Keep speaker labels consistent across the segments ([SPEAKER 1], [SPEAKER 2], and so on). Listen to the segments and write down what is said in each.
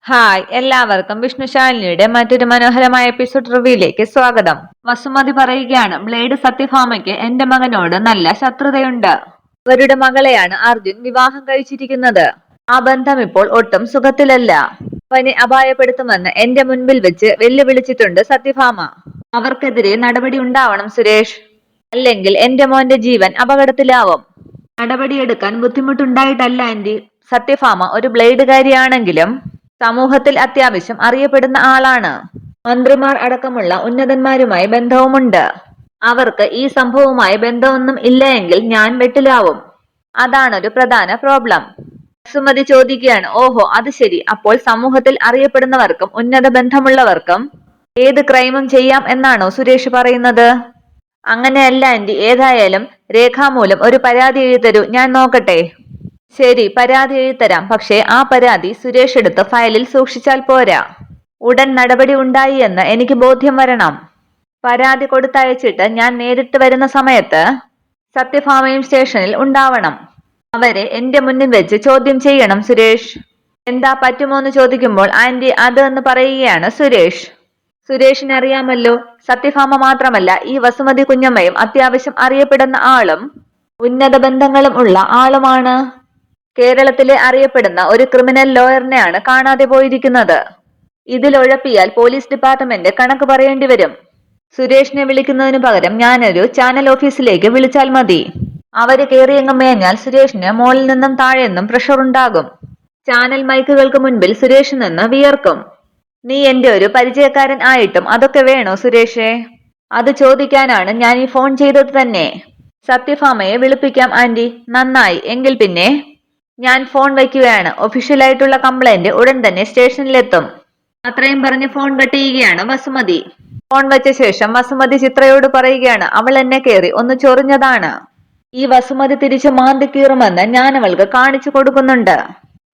[SPEAKER 1] Hi, എല്ലാവർക്കും വിഷ്ണുശാലിനിയുടെ മറ്റൊരു മനോഹരമായ എപ്പിസോഡ് റിവ്യൂയിലേക്ക് സ്വാഗതം. വസുമതി പറയുകയാണ്, ബ്ലേഡ് സത്യഭാമയ്ക്ക് എന്റെ മകനോട് നല്ല ശത്രുതയുണ്ട്. അവരുടെ മകളെയാണ് അർജുൻ വിവാഹം കഴിച്ചിരിക്കുന്നത്. ആ ബന്ധം ഇപ്പോൾ ഒട്ടും സുഖത്തിലല്ല. അവനെ അപായപ്പെടുത്തുമെന്ന് എന്റെ മുൻപിൽ വെച്ച് വെല്ലുവിളിച്ചിട്ടുണ്ട് സത്യഭാമ. അവർക്കെതിരെ നടപടി ഉണ്ടാവണം സുരേഷ്, അല്ലെങ്കിൽ എന്റെ മോന്റെ ജീവൻ അപകടത്തിലാവും. നടപടിയെടുക്കാൻ ബുദ്ധിമുട്ടുണ്ടായിട്ടല്ല ആന്റി. സത്യഭാമ ഒരു ബ്ലേഡുകാരിയാണെങ്കിലും സമൂഹത്തിൽ അത്യാവശ്യം അറിയപ്പെടുന്ന ആളാണ്. മന്ത്രിമാർ അടക്കമുള്ള ഉന്നതന്മാരുമായി ബന്ധവുമുണ്ട്. അവർക്ക് ഈ സംഭവവുമായി ബന്ധമൊന്നും ഇല്ല എങ്കിൽ ഞാൻ വെട്ടിലാവും. അതാണൊരു പ്രധാന പ്രോബ്ലം. സുമതി ചോദിക്കുകയാണ്, ഓഹോ അത് ശരി, അപ്പോൾ സമൂഹത്തിൽ അറിയപ്പെടുന്നവർക്കും ഉന്നത ബന്ധമുള്ളവർക്കും ഏത് ക്രൈമും ചെയ്യാം എന്നാണോ സുരേഷ് പറയുന്നത്? അങ്ങനെയല്ല ആന്റി, ഏതായാലും രേഖാമൂലം ഒരു പരാതി എഴുതരൂ, ഞാൻ നോക്കട്ടെ. ശരി, പരാതി എഴുതരാം. പക്ഷേ ആ പരാതി സുരേഷ് എടുത്ത് ഫയലിൽ സൂക്ഷിച്ചാൽ പോരാ. ഉടൻ നടപടി ഉണ്ടായി എന്ന് എനിക്ക് ബോധ്യം വരണം. പരാതി കൊടുത്തയച്ചിട്ട് ഞാൻ നേരിട്ട് വരുന്ന സമയത്ത് സത്യഭാമയും സ്റ്റേഷനിൽ ഉണ്ടാവണം. അവരെ എന്റെ മുന്നിൽ വെച്ച് ചോദ്യം ചെയ്യണം സുരേഷ്. എന്താ പറ്റുമോന്ന് ചോദിക്കുമ്പോൾ ആന്റി അത് എന്ന് പറയുകയാണ് സുരേഷ്. സുരേഷിന് അറിയാമല്ലോ, സത്യഭാമ മാത്രമല്ല ഈ വസുമതി കുഞ്ഞമ്മയും അത്യാവശ്യം അറിയപ്പെടുന്ന ആളും ഉന്നത ബന്ധങ്ങളും ഉള്ള ആളുമാണ്. കേരളത്തിലെ അറിയപ്പെടുന്ന ഒരു ക്രിമിനൽ ലോയറിനെയാണ് കാണാതെ പോയിരിക്കുന്നത്. ഇതിലൊഴപ്പിയാൽ പോലീസ് ഡിപ്പാർട്ട്മെന്റ് കണക്ക് പറയേണ്ടി വരും. സുരേഷിനെ വിളിക്കുന്നതിനു പകരം ഞാനൊരു ചാനൽ ഓഫീസിലേക്ക് വിളിച്ചാൽ മതി. അവര് കയറിയങ്ങ് മേഞ്ഞാൽ സുരേഷിന് മോളിൽ നിന്നും താഴെ നിന്നും പ്രഷർ ഉണ്ടാകും. ചാനൽ മൈക്കുകൾക്ക് മുൻപിൽ സുരേഷ് നിന്ന് വിയർക്കും. നീ എന്റെ ഒരു പരിചയക്കാരൻ ആയിട്ടും അതൊക്കെ വേണോ സുരേഷേ? അത് ചോദിക്കാനാണ് ഞാൻ ഈ ഫോൺ ചെയ്തത് തന്നെ. സത്യഭാമയെ വിളിപ്പിക്കാം ആന്റി. നന്നായി, എങ്കിൽ പിന്നെ ഞാൻ ഫോൺ വയ്ക്കുകയാണ്. ഒഫീഷ്യലായിട്ടുള്ള കംപ്ലൈന്റ് ഉടൻ തന്നെ സ്റ്റേഷനിലെത്തും. അത്രയും പറഞ്ഞ് ഫോൺ കട്ട് ചെയ്യുകയാണ് വസുമതി. ഫോൺ വെച്ച ശേഷം വസുമതി ചിത്രയോട് പറയുകയാണ്, അവൾ എന്നെ കയറി ഒന്ന് ചൊറിഞ്ഞതാണ്. ഈ വസുമതി തിരിച്ചു മാന്തി കീറുമെന്ന് ഞാൻ അവൾക്ക് കാണിച്ചു കൊടുക്കുന്നുണ്ട്.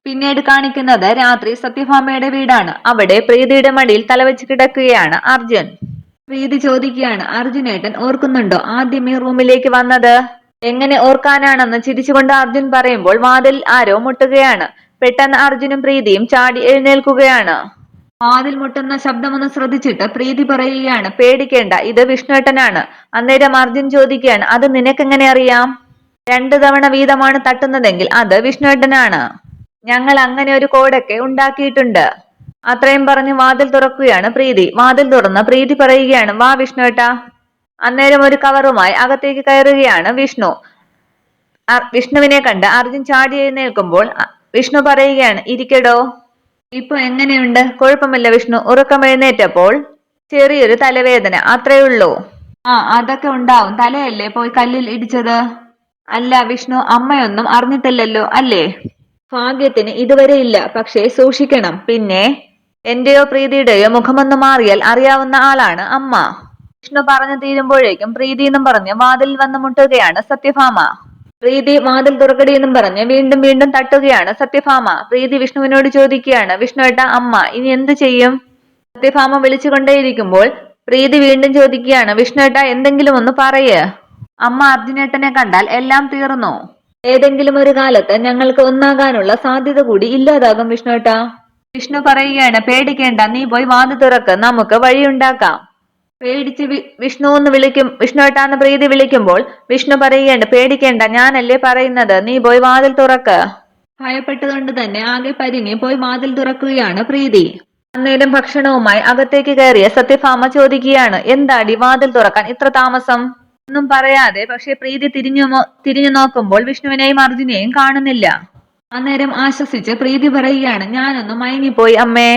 [SPEAKER 1] പിന്നീട് കാണിക്കുന്നത് രാത്രി സത്യഭാമയുടെ വീടാണ്. അവിടെ പ്രീതിയുടെ മടിയിൽ തലവെച്ച് കിടക്കുകയാണ് അർജുൻ. പ്രീതി ചോദിക്കുകയാണ്, അർജുനേട്ടൻ ഓർക്കുന്നുണ്ടോ ആദ്യം ഈ റൂമിലേക്ക് വന്നത്? എങ്ങനെ ഓർക്കാനാണെന്ന് ചിരിച്ചുകൊണ്ട് അർജുൻ പറയുമ്പോൾ വാതിൽ ആരോ മുട്ടുകയാണ്. പെട്ടെന്ന് അർജുനും പ്രീതിയും ചാടി എഴുന്നേൽക്കുകയാണ്. വാതിൽ മുട്ടുന്ന ശബ്ദമൊന്ന് ശ്രദ്ധിച്ചിട്ട് പ്രീതി പറയുകയാണ്, പേടിക്കേണ്ട, ഇത് വിഷ്ണുവേട്ടനാണ്. അന്നേരം അർജുൻ ചോദിക്കുകയാണ്, അത് നിനക്കെങ്ങനെ അറിയാം? 2 തവണ വീതമാണ് തട്ടുന്നതെങ്കിൽ അത് വിഷ്ണുവേട്ടനാണ്. ഞങ്ങൾ അങ്ങനെ ഒരു കോഡൊക്കെ ഉണ്ടാക്കിയിട്ടുണ്ട്. അത്രയും പറഞ്ഞ് വാതിൽ തുറക്കുകയാണ് പ്രീതി. വാതിൽ തുറന്ന് പ്രീതി പറയുകയാണ്, വാ വിഷ്ണുവേട്ടാ. അന്നേരം ഒരു കവറുമായി അകത്തേക്ക് കയറുകയാണ് വിഷ്ണു. വിഷ്ണുവിനെ കണ്ട് അർജുൻ ചാടി എഴുന്നേൽക്കുമ്പോൾ വിഷ്ണു പറയുകയാണ്, ഇരിക്കടോ. ഇപ്പൊ എങ്ങനെയുണ്ട്? കുഴപ്പമില്ല വിഷ്ണു. ഉറക്കം എഴുന്നേറ്റപ്പോൾ ചെറിയൊരു തലവേദന, അത്രേ ഉള്ളൂ. അതൊക്കെ ഉണ്ടാവും. തലയല്ലേ പോയി കല്ലിൽ ഇടിച്ചത്? അല്ല വിഷ്ണു, അമ്മയൊന്നും അറിഞ്ഞിട്ടില്ലല്ലോ അല്ലേ? ഭാഗ്യത്തിന് ഇതുവരെ ഇല്ല. പക്ഷേ സൂക്ഷിക്കണം. പിന്നെ എന്റെയോ പ്രീതിയുടെയോ മുഖമൊന്ന് മാറിയാൽ അറിയാവുന്ന ആളാണ് അമ്മ. വിഷ്ണു പറഞ്ഞു തീരുമ്പോഴേക്കും പ്രീതി എന്നും പറഞ്ഞ് വാതിൽ വന്ന് മുട്ടുകയാണ് സത്യഭാമ. പ്രീതി വാതിൽ തുറക്കടിയെന്നും പറഞ്ഞ് വീണ്ടും വീണ്ടും തട്ടുകയാണ് സത്യഭാമ. പ്രീതി വിഷ്ണുവിനോട് ചോദിക്കുകയാണ്, വിഷ്ണുവേട്ട, അമ്മ ഇനി എന്ത് ചെയ്യും? സത്യഭാമ വിളിച്ചുകൊണ്ടേയിരിക്കുമ്പോൾ പ്രീതി വീണ്ടും ചോദിക്കുകയാണ്, വിഷ്ണുവേട്ട എന്തെങ്കിലും ഒന്ന് പറയ്. അമ്മ അർജുനേട്ടനെ കണ്ടാൽ എല്ലാം തീർന്നു. ഏതെങ്കിലും ഒരു കാലത്ത് ഞങ്ങൾക്ക് ഒന്നാകാനുള്ള സാധ്യത കൂടി ഇല്ലാതാകും വിഷ്ണുവേട്ട. വിഷ്ണു പറയുകയാണ്, പേടിക്കേണ്ട, നീ പോയി വാതിൽ തുറക്ക്, നമുക്ക് വഴിയുണ്ടാക്കാം. പേടിച്ച് വിഷ്ണു എന്ന് വിളിക്കും. വിഷ്ണുവേട്ടാന്ന് പ്രീതി വിളിക്കുമ്പോൾ വിഷ്ണു പറയുകയാണ്, പേടിക്കേണ്ട, ഞാനല്ലേ പറയുന്നത്, നീ പോയി വാതിൽ തുറക്ക്. ഭയപ്പെട്ടതുകൊണ്ട് തന്നെ ആകെ പരിങ്ങി പോയി വാതിൽ തുറക്കുകയാണ് പ്രീതി. അന്നേരം ഭക്ഷണവുമായി അകത്തേക്ക് കയറിയ സത്യഭാമ ചോദിക്കുകയാണ്, എന്താടി വാതിൽ തുറക്കാൻ ഇത്ര താമസം? ഒന്നും പറയാതെ പക്ഷെ പ്രീതി തിരിഞ്ഞു നോക്കുമ്പോൾ വിഷ്ണുവിനെയും അർജുനെയും കാണുന്നില്ല. അന്നേരം ആശ്വസിച്ച് പ്രീതി പറയുകയാണ്, ഞാനൊന്ന് മയങ്ങിപ്പോയി അമ്മേ.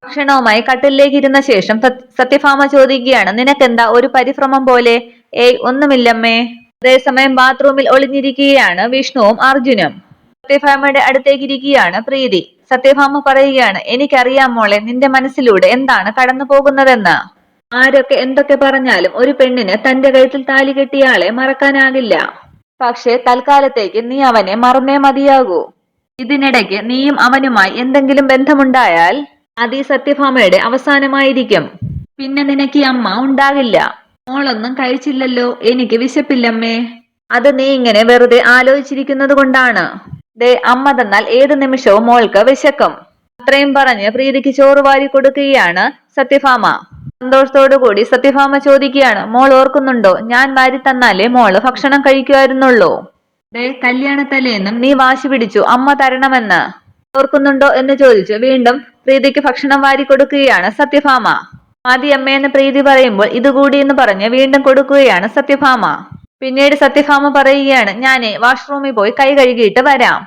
[SPEAKER 1] ഭക്ഷണവുമായി കട്ടിലേക്ക് ഇരുന്ന ശേഷം സത്യഭാമ ചോദിക്കുകയാണ്, നിനക്കെന്താ ഒരു പരിഭ്രമം പോലെ? ഏയ് ഒന്നുമില്ലമ്മേ. അതേസമയം ബാത്റൂമിൽ ഒളിഞ്ഞിരിക്കുകയാണ് വിഷ്ണുവും അർജുനും. സത്യഭാമയുടെ അടുത്തേക്ക് ഇരിക്കുകയാണ് പ്രീതി. സത്യഭാമ പറയുകയാണ്, എനിക്കറിയാം മോളെ, നിന്റെ മനസ്സിലൂടെ എന്താണ് കടന്നു പോകുന്നതെന്ന്. ആരൊക്കെ എന്തൊക്കെ പറഞ്ഞാലും ഒരു പെണ്ണിന് തന്റെ കഴുത്തിൽ താലി കെട്ടിയാളെ മറക്കാനാകില്ല. പക്ഷെ തൽക്കാലത്തേക്ക് നീ അവനെ മറന്നേ മതിയാകൂ. ഇതിനിടയ്ക്ക് നീയും അവനുമായി എന്തെങ്കിലും ബന്ധമുണ്ടായാൽ അത് ഈ സത്യഭാമയുടെ അവസാനമായിരിക്കും. പിന്നെ നിനക്ക് അമ്മ ഉണ്ടാകില്ല. മോളൊന്നും കഴിച്ചില്ലല്ലോ? എനിക്ക് വിശപ്പില്ലമ്മേ. അത് നീ ഇങ്ങനെ വെറുതെ ആലോചിച്ചിരിക്കുന്നത് കൊണ്ടാണ്. ദേ, അമ്മ തന്നാൽ ഏത് നിമിഷവും മോൾക്ക് വിശക്കും. അത്രയും പറഞ്ഞ് പ്രീതിക്ക് ചോറ് വാരി കൊടുക്കുകയാണ് സത്യഭാമ. സന്തോഷത്തോടു കൂടി സത്യഭാമ ചോദിക്കുകയാണ്, മോൾ ഓർക്കുന്നുണ്ടോ, ഞാൻ വാരി തന്നാലേ മോള് ഭക്ഷണം കഴിക്കുമായിരുന്നുള്ളൂ. കല്യാണത്തലേന്നും നീ വാശി പിടിച്ചു അമ്മ തരണമെന്ന്. ഓർക്കുന്നുണ്ടോ എന്ന് ചോദിച്ചു വീണ്ടും പ്രീതിക്ക് ഭക്ഷണം വാരി കൊടുക്കുകയാണ് സത്യഭാമ. മതി അമ്മയെന്ന് പ്രീതി പറയുമ്പോൾ ഇതുകൂടി എന്ന് പറഞ്ഞ് വീണ്ടും കൊടുക്കുകയാണ് സത്യഭാമ. പിന്നീട് സത്യഭാമ പറയുകയാണ്, ഞാനേ വാഷ്റൂമിൽ പോയി കൈ കഴുകിയിട്ട് വരാം.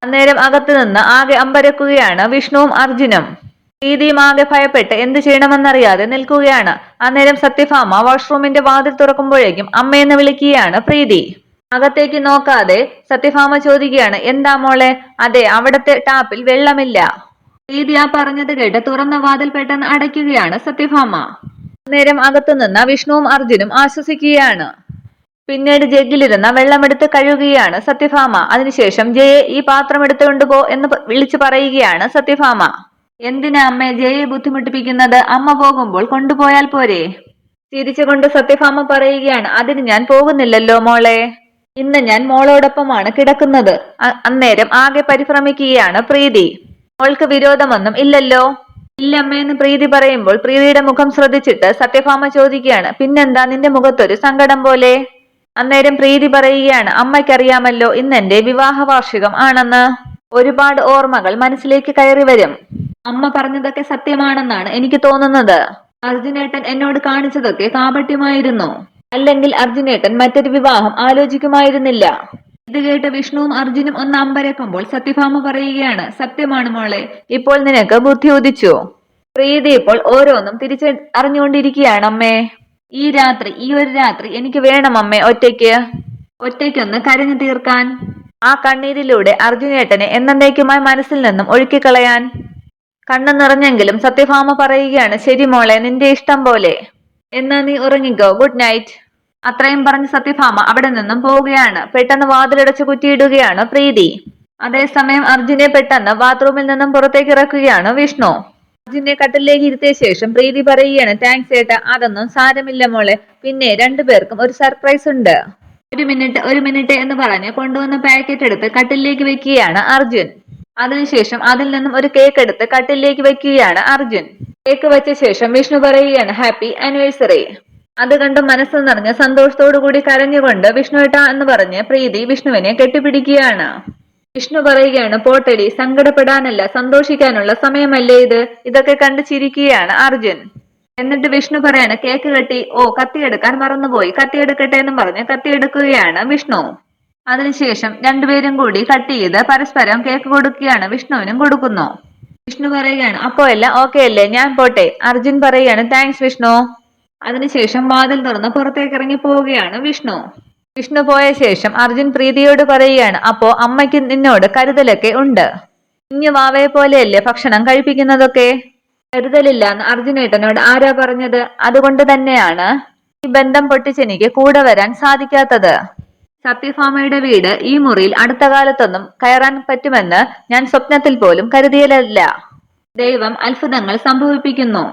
[SPEAKER 1] അന്നേരം അകത്തു നിന്ന് ആകെ അമ്പരക്കുകയാണ് വിഷ്ണുവും അർജുനും. പ്രീതിയും ആകെ ഭയപ്പെട്ട് എന്ത് ചെയ്യണമെന്നറിയാതെ നിൽക്കുകയാണ്. അന്നേരം സത്യഭാമ വാഷ്റൂമിന്റെ വാതിൽ തുറക്കുമ്പോഴേക്കും അമ്മയെന്ന് വിളിക്കുകയാണ് പ്രീതി. അകത്തേക്ക് നോക്കാതെ സത്യഭാമ ചോദിക്കുകയാണ്, എന്താ മോളെ? അതെ, അവിടത്തെ ടാപ്പിൽ വെള്ളമില്ല. പ്രീതി ആ പറഞ്ഞത് കേട്ട് തുറന്ന വാതിൽ പെട്ടെന്ന് അടയ്ക്കുകയാണ് സത്യഭാമ. അന്നേരം അകത്തുനിന്ന് വിഷ്ണുവും അർജുനും ആശ്വസിക്കുകയാണ്. പിന്നീട് ജഗ്ഗിലിരുന്ന വെള്ളമെടുത്ത് കഴുകുകയാണ് സത്യഭാമ. അതിനുശേഷം ജയെ ഈ പാത്രം എടുത്തുകൊണ്ടുപോ എന്ന് വിളിച്ചു പറയുകയാണ് സത്യഭാമ. എന്തിനാ അമ്മ ജയെ ബുദ്ധിമുട്ടിപ്പിക്കുന്നത്? അമ്മ പോകുമ്പോൾ കൊണ്ടുപോയാൽ പോരെ? ചിരിച്ചുകൊണ്ട് സത്യഭാമ പറയുകയാണ്, അതിന് ഞാൻ പോകുന്നില്ലല്ലോ മോളെ. ഇന്ന് ഞാൻ മോളോടൊപ്പമാണ് കിടക്കുന്നത്. അന്നേരം ആകെ പരിഭ്രമിക്കുകയാണ് പ്രീതി. മോൾക്ക് വിരോധമൊന്നും ഇല്ലല്ലോ? ഇല്ലമ്മയെന്ന് പ്രീതി പറയുമ്പോൾ പ്രീതിയുടെ മുഖം ശ്രദ്ധിച്ചിട്ട് സത്യഭാമ ചോദിക്കുകയാണ്, പിന്നെന്താ നിന്റെ മുഖത്തൊരു സങ്കടം പോലെ? അന്നേരം പ്രീതി പറയുകയാണ്, അമ്മയ്ക്കറിയാമല്ലോ ഇന്ന് എന്റെ വിവാഹ വാർഷികം ആണെന്ന്. ഒരുപാട് ഓർമ്മകൾ മനസ്സിലേക്ക് കയറി വരും. അമ്മ പറഞ്ഞതൊക്കെ സത്യമാണെന്നാണ് എനിക്ക് തോന്നുന്നത്. അർജുനേട്ടൻ എന്നോട് കാണിച്ചതൊക്കെ കാപട്യമായിരുന്നു. അല്ലെങ്കിൽ അർജുനേട്ടൻ മറ്റൊരു വിവാഹം ആലോചിക്കുമായിരുന്നില്ല. ഇത് കേട്ട് വിഷ്ണുവും അർജുനും ഒന്ന് അമ്പരക്കുമ്പോൾ സത്യഭാമ പറയുകയാണ്, സത്യമാണ് മോളെ, ഇപ്പോൾ നിനക്ക് ബുദ്ധി ഉദിച്ചു. പ്രീതി ഇപ്പോൾ ഓരോന്നും അറിഞ്ഞുകൊണ്ടിരിക്കുകയാണ് അമ്മേ. ഈ ഒരു രാത്രി എനിക്ക് വേണം അമ്മേ, ഒറ്റയ്ക്കൊന്ന് കരഞ്ഞു തീർക്കാൻ. ആ കണ്ണീരിലൂടെ അർജുനേട്ടനെ എന്നേക്കുമായി മനസ്സിൽ നിന്നും ഒഴുക്കിക്കളയാൻ. കണ്ണു നിറഞ്ഞെങ്കിലും സത്യഭാമ പറയുകയാണ്, ശരി മോളെ, നിന്റെ ഇഷ്ടം പോലെ. എന്നാ നീ ഉറങ്ങിക്കോ, ഗുഡ് നൈറ്റ്. അത്രയും പറഞ്ഞ് സത്യഭാമ അവിടെ നിന്നും പോവുകയാണ്. പെട്ടെന്ന് വാതിലടച്ച് കുറ്റിയിടുകയാണ് പ്രീതി. അതേസമയം അർജുനെ പെട്ടെന്ന് ബാത്റൂമിൽ നിന്നും പുറത്തേക്ക് ഇറക്കുകയാണ് വിഷ്ണു. അർജുനെ കട്ടിലേക്ക് ഇരുത്തിയ ശേഷം പ്രീതി പറയുകയാണ്, താങ്ക്സ് ഏട്ടാ, അതൊന്നും സാരമില്ല മോളെ. പിന്നെ രണ്ടുപേർക്കും ഒരു സർപ്രൈസ് ഉണ്ട്. ഒരു മിനിറ്റ് എന്ന് പറഞ്ഞ് കൊണ്ടുവന്ന പാക്കറ്റ് എടുത്ത് കട്ടിലേക്ക് വെക്കുകയാണ് അർജുൻ. അതിനുശേഷം അതിൽ നിന്നും ഒരു കേക്ക് എടുത്ത് കട്ടിലേക്ക് വെക്കുകയാണ് അർജുൻ. കേക്ക് വെച്ച ശേഷം വിഷ്ണു പറയുകയാണ്, ഹാപ്പി ആനിവേഴ്സറി. അത് കണ്ട് മനസ്സ് നിറഞ്ഞ സന്തോഷത്തോടു കൂടി കരഞ്ഞുകൊണ്ട് വിഷ്ണുവേട്ടാ എന്ന് പറഞ്ഞ് പ്രീതി വിഷ്ണുവിനെ കെട്ടിപ്പിടിക്കുകയാണ്. വിഷ്ണു പറയുകയാണ്, പോട്ടടി, സങ്കടപ്പെടാനല്ല സന്തോഷിക്കാനുള്ള സമയമല്ലേ ഇത്. ഇതൊക്കെ കണ്ട് ചിരിക്കുകയാണ് അർജുൻ. എന്നിട്ട് വിഷ്ണു പറയാണ്, കേക്ക് കെട്ടി. ഓ, കത്തിയെടുക്കാൻ മറന്നുപോയി, കത്തിയെടുക്കട്ടെ എന്നും പറഞ്ഞ് കത്തിയെടുക്കുകയാണ് വിഷ്ണു. അതിനുശേഷം രണ്ടുപേരും കൂടി കട്ട് ചെയ്ത് പരസ്പരം കേക്ക് കൊടുക്കുകയാണ്. വിഷ്ണുവിനും കൊടുക്കുന്നു. വിഷ്ണു പറയുകയാണ്, അപ്പോ എല്ലാം ഓക്കെ അല്ലേ, ഞാൻ പോട്ടെ. അർജുൻ പറയുകയാണ്, താങ്ക്സ് വിഷ്ണു. അതിനുശേഷം വാതിൽ തുറന്ന് പുറത്തേക്ക് ഇറങ്ങി പോവുകയാണ് വിഷ്ണു. വിഷ്ണു പോയ ശേഷം അർജുൻ പ്രീതിയോട് പറയുകയാണ്, അപ്പോ അമ്മയ്ക്ക് നിന്നോട് കരുതലൊക്കെ ഉണ്ട്. കുഞ്ഞു വാവയെ പോലെയല്ലേ ഭക്ഷണം കഴിപ്പിക്കുന്നതൊക്കെ. കരുതലില്ലാന്ന് അർജുനേട്ടനോട് ആരാ പറഞ്ഞത്? അതുകൊണ്ട് തന്നെയാണ് ഈ ബന്ധം പൊട്ടിച്ചെനിക്ക് കൂടെ വരാൻ സാധിക്കാത്തത്. സത്യഭാമയുടെ വീട് ഈ മുറിയിൽ അടുത്ത കാലത്തൊന്നും കയറാൻ പറ്റുമെന്ന് ഞാൻ സ്വപ്നത്തിൽ പോലും കരുതിയതല്ല. ദൈവം അത്ഭുതങ്ങൾ സംഭവിപ്പിക്കുന്നു,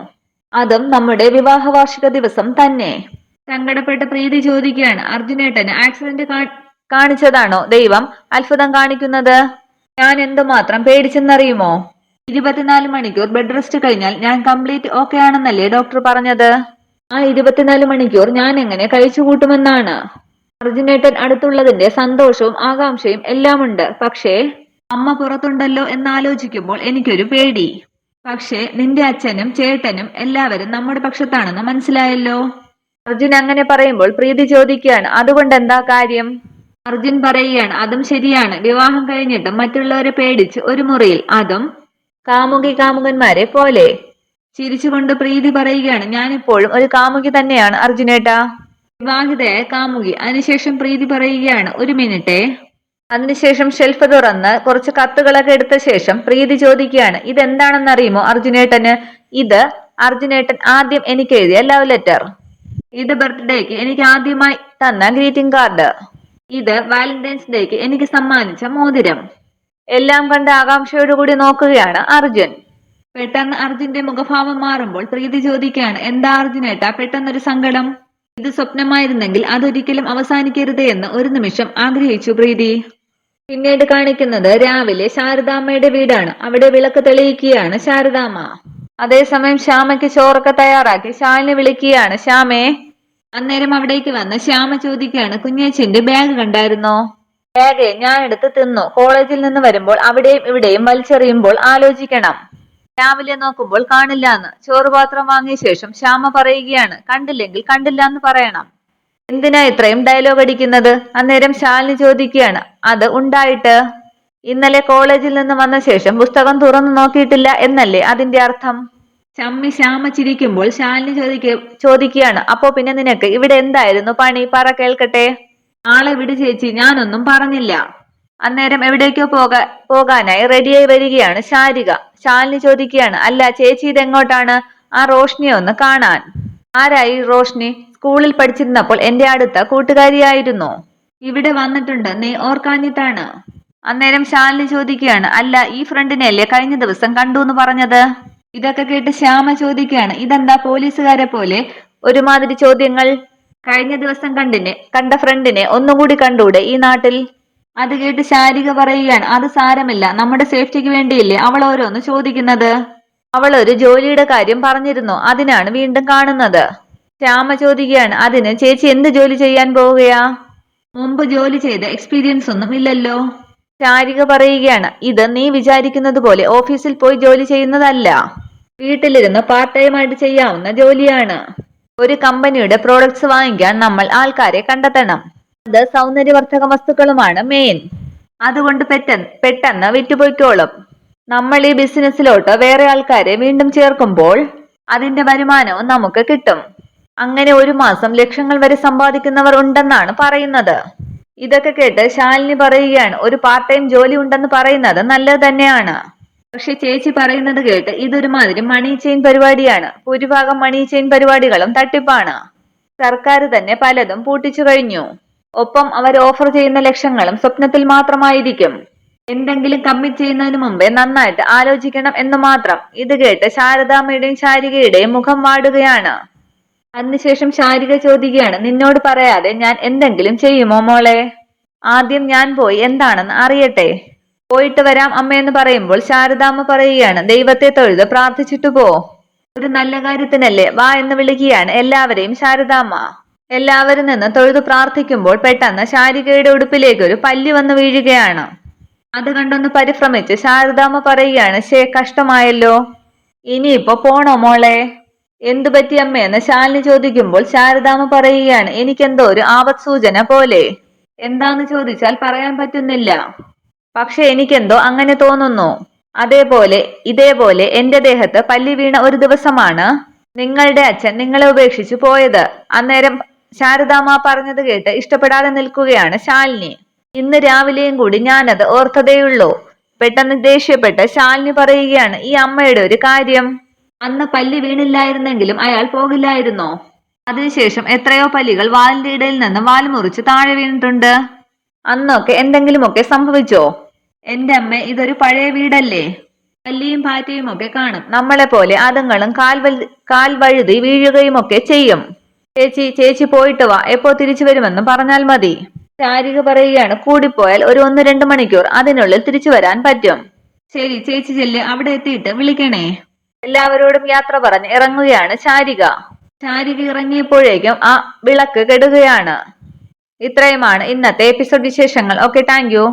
[SPEAKER 1] അതും നമ്മുടെ വിവാഹ വാർഷിക ദിവസം തന്നെ. സങ്കടപ്പെട്ട് പ്രീതി ചോദിക്കുകയാണ്, അർജുനേട്ടന് ആക്സിഡന്റ് കാണിച്ചതാണോ ദൈവം അത്ഭുതം കാണിക്കുന്നത്? ഞാൻ എന്തുമാത്രം പേടിച്ചെന്നറിയുമോ? 24 മണിക്കൂർ ബെഡ് റെസ്റ്റ് കഴിഞ്ഞാൽ ഞാൻ കംപ്ലീറ്റ് ഓക്കെ ആണെന്നല്ലേ ഡോക്ടർ പറഞ്ഞത്. ആ 24 മണിക്കൂർ ഞാൻ എങ്ങനെ കഴിച്ചു കൂട്ടുമെന്നാണ്. അർജുനേട്ടൻ അടുത്തുള്ളതിന്റെ സന്തോഷവും ആകാംക്ഷയും എല്ലാമുണ്ട്. പക്ഷേ അമ്മ പുറത്തുണ്ടല്ലോ എന്നാലോചിക്കുമ്പോൾ എനിക്കൊരു പേടി. പക്ഷേ നിന്റെ അച്ഛനും ചേട്ടനും എല്ലാവരും നമ്മുടെ പക്ഷത്താണെന്ന് മനസ്സിലായല്ലോ. അർജുൻ അങ്ങനെ പറയുമ്പോൾ പ്രീതി ചോദിക്കുകയാണ്, അതുകൊണ്ട് എന്താ കാര്യം? അർജുൻ പറയുകയാണ്, അതും ശരിയാണ്. വിവാഹം കഴിഞ്ഞിട്ടും മറ്റുള്ളവരെ പേടിച്ച് ഒരു മുറിയിൽ, അതും കാമുകന്മാരെ പോലെ. ചിരിച്ചുകൊണ്ട് പ്രീതി പറയുകയാണ്, ഞാനിപ്പോഴും ഒരു കാമുകി തന്നെയാണ് അർജുനേട്ടാ, വിവാഹിതയായ കാമുകി. അതിനുശേഷം പ്രീതി പറയുകയാണ്, ഒരു മിനിറ്റേ. അതിനുശേഷം ഷെൽഫ് തുറന്ന് കുറച്ച് കത്തുകളൊക്കെ എടുത്ത ശേഷം പ്രീതി ചോദിക്കുകയാണ്, ഇതെന്താണെന്നറിയുമോ അർജുനേട്ടന്? ഇത് അർജുനേട്ടൻ ആദ്യം എനിക്ക് എഴുതിയ ലവ് ലെറ്റർ. ഇത് ബർത്ത്ഡേക്ക് എനിക്ക് ആദ്യമായി തന്ന ഗ്രീറ്റിംഗ് കാർഡ്. ഇത് വാലന്റൈൻസ് ഡേക്ക് എനിക്ക് സമ്മാനിച്ച മോതിരം. എല്ലാം കണ്ട് ആകാംക്ഷയോടുകൂടി നോക്കുകയാണ് അർജുൻ. പെട്ടെന്ന് അർജുന്റെ മുഖഭാവം മാറുമ്പോൾ പ്രീതി ചോദിക്കുകയാണ്, എന്താ അർജുനേട്ടാ പെട്ടെന്നൊരു സങ്കടം? ഇത് സ്വപ്നമായിരുന്നെങ്കിൽ അതൊരിക്കലും അവസാനിക്കരുതേ എന്ന് ഒരു നിമിഷം ആഗ്രഹിച്ചു പ്രീതി. പിന്നീട് കാണിക്കുന്നത് രാവിലെ ശാരദാമ്മയുടെ വീടാണ്. അവിടെ വിളക്ക് തെളിയിക്കുകയാണ് ശാരദാമ്മ. അതേസമയം ശ്യാമയ്ക്ക് ചോറൊക്കെ തയ്യാറാക്കി ശാലിനി വിളിക്കുകയാണ് ശ്യാമേ. അന്നേരം അവിടേക്ക് വന്ന് ശ്യാമ ചോദിക്കുകയാണ്, കുഞ്ഞേച്ചിന്റെ ബാഗ് കണ്ടായിരുന്നോ? ബാഗ് ഞാൻ എടുത്ത് തിന്നു. കോളേജിൽ നിന്ന് വരുമ്പോൾ അവിടെയും ഇവിടെയും വലിച്ചെറിയുമ്പോൾ ആലോചിക്കണം. രാവിലെ നോക്കുമ്പോൾ കാണില്ലാന്ന്. ചോറുപാത്രം വാങ്ങിയ ശേഷം ശ്യാമ പറയുകയാണ്, കണ്ടില്ലെങ്കിൽ കണ്ടില്ല എന്ന് പറയണം. എന്തിനാ ഇത്രയും ഡയലോഗ് അടിക്കുന്നത്? അന്നേരം ശാലിനി ചോദിക്കുകയാണ്, അത് ഉണ്ടായിട്ട് ഇന്നലെ കോളേജിൽ നിന്ന് വന്ന ശേഷം പുസ്തകം തുറന്നു നോക്കിയിട്ടില്ല എന്നല്ലേ അതിന്റെ അർത്ഥം? ചമ്മി ശ്യാമ ചിരിക്കുമ്പോൾ ശാലിനി ചോദിക്കുകയാണ്, അപ്പോ പിന്നെ നിനക്ക് ഇവിടെ എന്തായിരുന്നു പണി? പറ കേൾക്കട്ടെ. ആളെ വിട് ചേച്ചി, ഞാനൊന്നും പറഞ്ഞില്ല. അന്നേരം എവിടേക്കോ പോകാനായി റെഡിയായി വരികയാണ് ശാരിക. ശാലിനി ചോദിക്കുകയാണ്, അല്ല ചേച്ചി ഇതെങ്ങോട്ടാണ്? ആ റോഷ്നിയെ ഒന്ന് കാണാൻ. ആരായി റോഷ്നി? സ്കൂളിൽ പഠിച്ചിരുന്നപ്പോൾ എന്റെ അടുത്ത കൂട്ടുകാരിയായിരുന്നു. ഇവിടെ വന്നിട്ടുണ്ട്, നീ ഓർക്കാഞ്ഞിട്ടാണ്. അന്നേരം ശാലിനി ചോദിക്കുകയാണ്, അല്ല ഈ ഫ്രണ്ടിനെയല്ലേ കഴിഞ്ഞ ദിവസം കണ്ടു എന്ന് പറഞ്ഞത്? ഇതൊക്കെ കേട്ട് ശ്യാമ ചോദിക്കുകയാണ്, ഇതെന്താ പോലീസുകാരെ പോലെ ഒരുമാതിരി ചോദ്യങ്ങൾ? കഴിഞ്ഞ ദിവസം കണ്ട ഫ്രണ്ടിനെ ഒന്നുകൂടി കണ്ടൂടെ ഈ നാട്ടിൽ? അത് കേട്ട് ശാരിക പറയുകയാണ്, അത് സാരമില്ല, നമ്മുടെ സേഫ്റ്റിക്ക് വേണ്ടിയില്ലേ അവൾ ഓരോന്ന് ചോദിക്കുന്നത്. അവൾ ഒരു ജോലിയുടെ കാര്യം പറഞ്ഞിരുന്നു, അതിനാണ് വീണ്ടും കാണുന്നത്. ശ്യാമ ചോദിക്കുകയാണ്, അതിന് ചേച്ചി എന്ത് ജോലി ചെയ്യാൻ പോവുകയാ? മുമ്പ് ജോലി ചെയ്ത എക്സ്പീരിയൻസ് ഒന്നും ഇല്ലല്ലോ. ശാരിക പറയുകയാണ്, ഇത് നീ വിചാരിക്കുന്നത് പോലെ ഓഫീസിൽ പോയി ജോലി ചെയ്യുന്നതല്ല. വീട്ടിലിരുന്ന് പാർട്ട് ടൈം ആയിട്ട് ചെയ്യാവുന്ന ജോലിയാണ്. ഒരു കമ്പനിയുടെ പ്രോഡക്ട്സ് വാങ്ങിക്കാൻ നമ്മൾ ആൾക്കാരെ കണ്ടെത്തണം. അത് സൗന്ദര്യവർദ്ധക വസ്തുക്കളുമാണ് മെയിൻ. അതുകൊണ്ട് പെട്ടെന്ന് വിറ്റുപോയിക്കോളും. നമ്മൾ ഈ ബിസിനസ്സിലോട്ട് വേറെ ആൾക്കാരെ വീണ്ടും ചേർക്കുമ്പോൾ അതിന്റെ വരുമാനവും നമുക്ക് കിട്ടും. അങ്ങനെ ഒരു മാസം ലക്ഷങ്ങൾ വരെ സമ്പാദിക്കുന്നവർ ഉണ്ടെന്നാണ് പറയുന്നത്. ഇതൊക്കെ കേട്ട് ശാലിനി പറയുകയാണ്, ഒരു പാർട്ട് ടൈം ജോലി ഉണ്ടെന്ന് പറയുന്നത് നല്ലത് തന്നെയാണ്. പക്ഷെ ചേച്ചി പറയുന്നത് കേട്ട് ഇതൊരുമാതിരി മണി ചെയിൻ പരിപാടിയാണ്. ഭൂരിഭാഗം മണി ചെയിൻ പരിപാടികളും തട്ടിപ്പാണ്. സർക്കാർ തന്നെ പലതും പൂട്ടിച്ചു കഴിഞ്ഞു. ഒപ്പം അവർ ഓഫർ ചെയ്യുന്ന ലക്ഷങ്ങളും സ്വപ്നത്തിൽ മാത്രമായിരിക്കും. എന്തെങ്കിലും കമ്മിറ്റ് ചെയ്യുന്നതിന് മുമ്പേ നന്നായിട്ട് ആലോചിക്കണം എന്ന് മാത്രം. ഇത് കേട്ട് ശാരദാമ്മയുടെയും ശാരികയുടെയും മുഖം വാടുകയാണ്. അതിനുശേഷം ശാരിക ചോദിക്കുകയാണ്, നിന്നോട് പറയാതെ ഞാൻ എന്തെങ്കിലും ചെയ്യുമോ മോളെ? ആദ്യം ഞാൻ പോയി എന്താണെന്ന് അറിയട്ടെ. പോയിട്ട് വരാം അമ്മയെന്ന് പറയുമ്പോൾ ശാരദാമ്മ പറയുകയാണ്, ദൈവത്തെ തൊഴുത് പ്രാർത്ഥിച്ചിട്ടു പോ. ഒരു നല്ല കാര്യത്തിനല്ലേ വാ എന്ന് വിളിക്കുകയാണ് എല്ലാവരെയും ശാരദാമ്മ. എല്ലാവരും നിന്ന് തൊഴുതു പ്രാർത്ഥിക്കുമ്പോൾ പെട്ടെന്ന് ശാരികയുടെ ഉടുപ്പിലേക്ക് ഒരു പല്ലി വന്ന് വീഴുകയാണ്. അത് കണ്ടൊന്ന് പരിഭ്രമിച്ച് ശാരദാമ്മ പറയുകയാണ്, കഷ്ടമായല്ലോ, ഇനിയിപ്പോ പോണോ മോളെ? എന്തു പറ്റി അമ്മയെന്ന് ശാലിനി ചോദിക്കുമ്പോൾ ശാരദാമ്മ പറയുകയാണ്, എനിക്കെന്തോ ഒരു ആപത് സൂചന പോലെ. എന്താന്ന് ചോദിച്ചാൽ പറയാൻ പറ്റുന്നില്ല. പക്ഷെ എനിക്കെന്തോ അങ്ങനെ തോന്നുന്നു. ഇതേപോലെ എന്റെ ദേഹത്ത് പല്ലി വീണ ഒരു ദിവസമാണ് നിങ്ങളുടെ അച്ഛൻ നിങ്ങളെ ഉപേക്ഷിച്ചു പോയത്. അന്നേരം ശാരദാമ്മ പറഞ്ഞത് കേട്ട് ഇഷ്ടപ്പെടാതെ നിൽക്കുകയാണ് ശാലിനി. ഇന്ന് രാവിലെയും കൂടി ഞാനത് ഓർത്തതേയുള്ളൂ. പെട്ടെന്ന് ദേഷ്യപ്പെട്ട് ശാലിനി പറയുകയാണ്, ഈ അമ്മയുടെ ഒരു കാര്യം. അന്ന് പല്ലി വീണില്ലായിരുന്നെങ്കിലും അയാൾ പോകില്ലായിരുന്നോ? അതിനുശേഷം എത്രയോ പല്ലികൾ വാലിന്റെ ഇടയിൽ നിന്ന് വാൽ മുറിച്ച് താഴെ വീണിട്ടുണ്ട്. അന്നൊക്കെ എന്തെങ്കിലുമൊക്കെ സംഭവിച്ചോ? എന്റെ അമ്മ, ഇതൊരു പഴയ വീടല്ലേ, പല്ലിയും പാറ്റയും ഒക്കെ കാണും. നമ്മളെ പോലെ അതുങ്ങളും കാൽ വഴുതി വീഴുകയും ഒക്കെ ചെയ്യും. ചേച്ചി പോയിട്ട് വാ, എപ്പോ തിരിച്ചു വരുമെന്ന് പറഞ്ഞാൽ മതി. ശാരിക പറയുകയാണ്, കൂടിപ്പോയാൽ ഒരു 1-2 മണിക്കൂർ അതിനുള്ളിൽ തിരിച്ചു വരാൻ പറ്റും. ശരി ചേച്ചി ചെല്ല്, അവിടെ എത്തിയിട്ട് വിളിക്കണേ. എല്ലാവരോടും യാത്ര പറഞ്ഞ് ഇറങ്ങുകയാണ് ശാരിക. ശാരിക ഇറങ്ങിയപ്പോഴേക്കും ആ വിളക്ക് കെടുകയാണ്. ഇത്രയുമാണ് ഇന്നത്തെ എപ്പിസോഡ് വിശേഷങ്ങൾ. Okay, thank you.